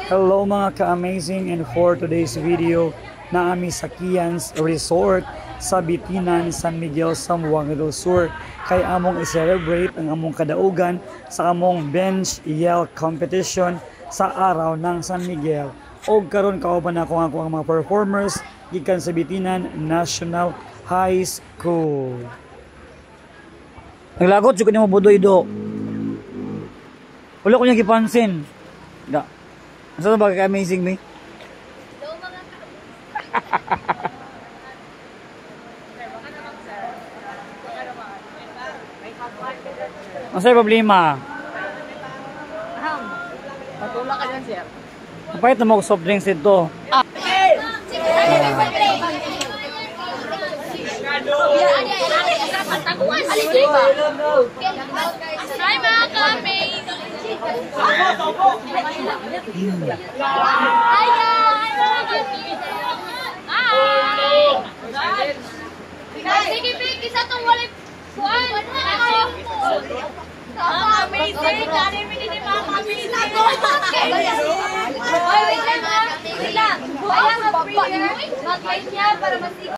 Hello mga ka-amazing, and for today's video na ami sa Kians Resort sa Bitinan, San Miguel, Zamboanga del Sur kay among i-celebrate ang among kadaugan sa among bench yell competition sa araw ng San Miguel. O karon kauban ako ang mga performers gikan sa Bitinan National High School. Naglagot jud ko nimo budoy do. Wala ko niya gipansin. Da. Asa ba ka amazing me? Masay problema. Patula ka dyan, sir. Kapait na mo soft drinks ito. Hi mga kami! Hi guys! Sige, Pink, isa itong walay buwan. Amazing! Kani mo din mga amazing! Wait lang! Mag-light niya para masigaw.